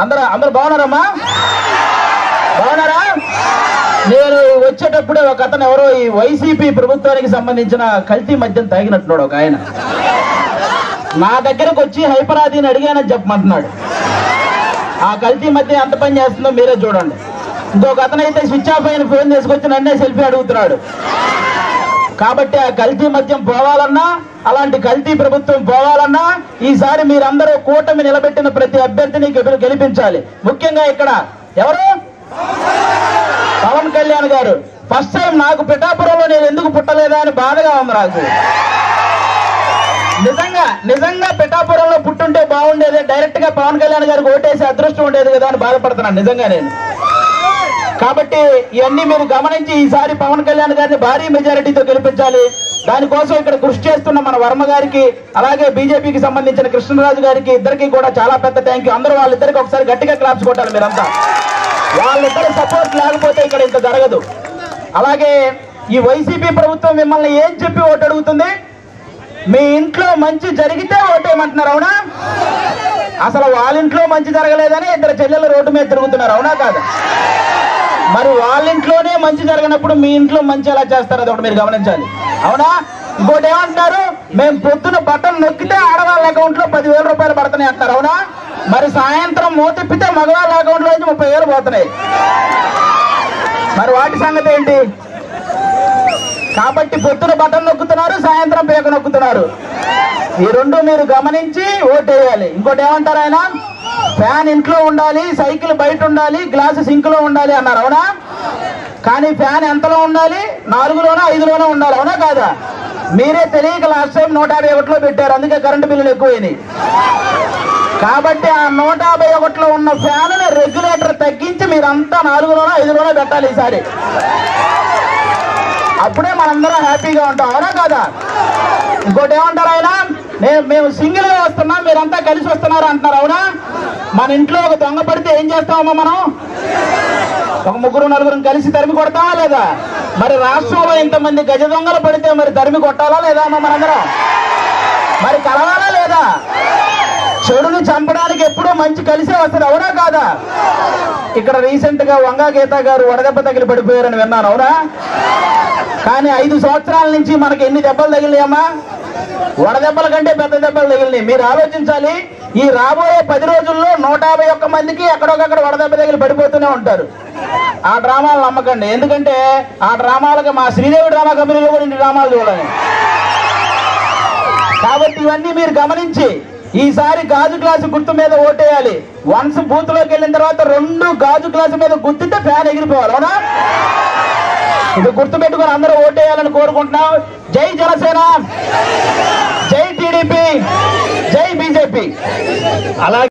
అందరూ బాగున్నారమ్మా? బాగున్నారా? నేను వచ్చేటప్పుడే ఒక అతను ఎవరో ఈ వైసీపీ ప్రభుత్వానికి సంబంధించిన కల్తీ మద్యం తాగినట్టున్నాడు ఒక ఆయన. నా దగ్గరకు వచ్చి హైపరాదిని అడిగానని చెప్పమంటున్నాడు. ఆ కల్తీ మద్యం ఎంత పని చేస్తుందో మీరే చూడండి. ఇంకొక అతను అయితే స్విచ్ ఆఫ్ అయిన ఫోన్ తీసుకొచ్చి నన్నే సెల్ఫీ అడుగుతున్నాడు. కాబట్టి ఆ కల్తీ మద్యం పోవాలన్నా, అలాంటి కల్తీ ప్రభుత్వం పోవాలన్నా ఈసారి మీరందరూ కూటమి నిలబెట్టిన ప్రతి అభ్యర్థిని గెలిపించాలి. ముఖ్యంగా ఇక్కడ ఎవరు? పవన్ కళ్యాణ్ గారు. ఫస్ట్ టైం నాకు పిఠాపురంలో నేను ఎందుకు పుట్టలేదా అని బాధగా ఉంది నాకు. నిజంగా పిఠాపురంలో పుట్టుంటే బాగుండేది, డైరెక్ట్ గా పవన్ కళ్యాణ్ గారికి ఓటేసి అదృష్టం ఉండేది కదా అని బాధపడుతున్నాను నిజంగా నేను. కాబట్టి ఇవన్నీ మీరు గమనించి ఈసారి పవన్ కళ్యాణ్ గారిని భారీ మెజారిటీతో గెలిపించాలి. దానికోసం ఇక్కడ కృషి చేస్తున్న మన వర్మ గారికి, అలాగే బీజేపీకి సంబంధించిన కృష్ణరాజు గారికి, ఇద్దరికి కూడా చాలా పెద్ద థ్యాంక్ యూ. అందరూ వాళ్ళిద్దరికి ఒకసారి గట్టిగా క్లాప్స్ కొట్టాలి మీరంతా. వాళ్ళిద్దరి సపోర్ట్ లేకపోతే ఇక్కడ ఇంత జరగదు. అలాగే ఈ వైసీపీ ప్రభుత్వం మిమ్మల్ని ఏం చెప్పి ఓటు అడుగుతుంది? మీ ఇంట్లో మంచి జరిగితే ఓటేయమంటున్నారు, అవునా? అసలు వాళ్ళ ఇంట్లో మంచి జరగలేదని ఇద్దరు చెల్లెలు రోడ్డు మీద తిరుగుతున్నారు, అవునా కాదు? మరి వాళ్ళ ఇంట్లోనే మంచి జరగనప్పుడు మీ ఇంట్లో మంచి ఎలా చేస్తారు? అది ఒకటి మీరు గమనించాలి, అవునా? ఇంకోటి ఏమంటున్నారు? మేము పొద్దున బటన్ నొక్కితే ఆడవాళ్ళ అకౌంట్ లో 10,000 రూపాయలు పడుతున్నాయి అంటారు, అవునా? మరి సాయంత్రం మూతిప్పితే మగవాళ్ళ అకౌంట్ లో 30,000 పోతున్నాయి. మరి వాటి సంగతి ఏంటి? కాబట్టి పొద్దున బటన్ నొక్కుతున్నారు, సాయంత్రం పేక నొక్కుతున్నారు. ఈ రెండు మీరు గమనించి ఓటేయాలి. ఇంకోటి ఏమంటారు ఆయన? ఫ్యాన్ ఇంట్లో ఉండాలి, సైకిల్ బయట ఉండాలి, గ్లాసు సింక్ లో ఉండాలి అన్నారు, అవునా? కానీ ఫ్యాన్ ఎంతలో ఉండాలి? 4లోనో 5లోనో ఉండాలి, అవునా కాదా? మీరే తెలియక లాస్ట్ టైం 151లో పెట్టారు, అందుకే కరెంటు బిల్లులు ఎక్కువైనాయి. కాబట్టి ఆ 151లో ఉన్న ఫ్యాన్ రెగ్యులేటర్ తగ్గించి మీరంతా 4లోనో 5లోనో పెట్టాలి ఈసారి. అప్పుడే మనందరం హ్యాపీగా ఉంటాం, అవునా కాదా? ఇంకోటి ఏమంటారు ఆయన? మేము సింగిల్ గా వస్తున్నాం, మీరంతా కలిసి వస్తున్నారు అంటున్నారు, అవునా? మన ఇంట్లో ఒక దొంగ పడితే ఏం చేస్తామమ్మా మనం? ఒక 3-4 కలిసి తరిమి కొడతామా లేదా? మరి రాష్ట్రంలో ఇంతమంది గజ దొంగలు పడితే మరి తరిమి కొట్టాలా లేదా అమ్మా మనందరం? మరి కలవాలా లేదా? చెడుని చంపడానికి ఎప్పుడూ మంచి కలిసే వస్తుంది, అవునా కాదా? ఇక్కడ రీసెంట్ గా వంగా గీత గారు వడదెబ్బ తగిలి పడిపోయారని విన్నాను, అవునా? కానీ 5 సంవత్సరాల నుంచి మనకి ఎన్ని దెబ్బలు తగిలినాయమ్మా? వడదెబ్బల కంటే పెద్ద దెబ్బలు తగిలినాయి. మీరు ఆలోచించాలి, ఈ రాబోయే 10 రోజుల్లో 151 మందికి ఎక్కడొకక్కడ వడదెబ్బ తగిలి పడిపోతూనే ఉంటారు. ఆ డ్రామాలు నమ్మకండి, ఎందుకంటే ఆ డ్రామాలకు మా శ్రీదేవి డ్రామా కంపెనీలో కూడా ఇన్ని డ్రామాలు చూడాలి. కాబట్టి ఇవన్నీ మీరు గమనించి ఈసారి గాజు గ్లాసు గుర్తు మీద ఓటేయాలి. వన్స్ బూత్ లోకి వెళ్ళిన తర్వాత 2 గాజు గ్లాసు మీద గుర్తితే ఫ్యాన్ ఎగిరిపోవాలి, అవునా? ఇది గుర్తు పెట్టుకుని అందరూ ఓటేయాలని కోరుకుంటున్నాం. జై జనసేన, జై టీడీపీ, జై బీజేపీ. అలాగే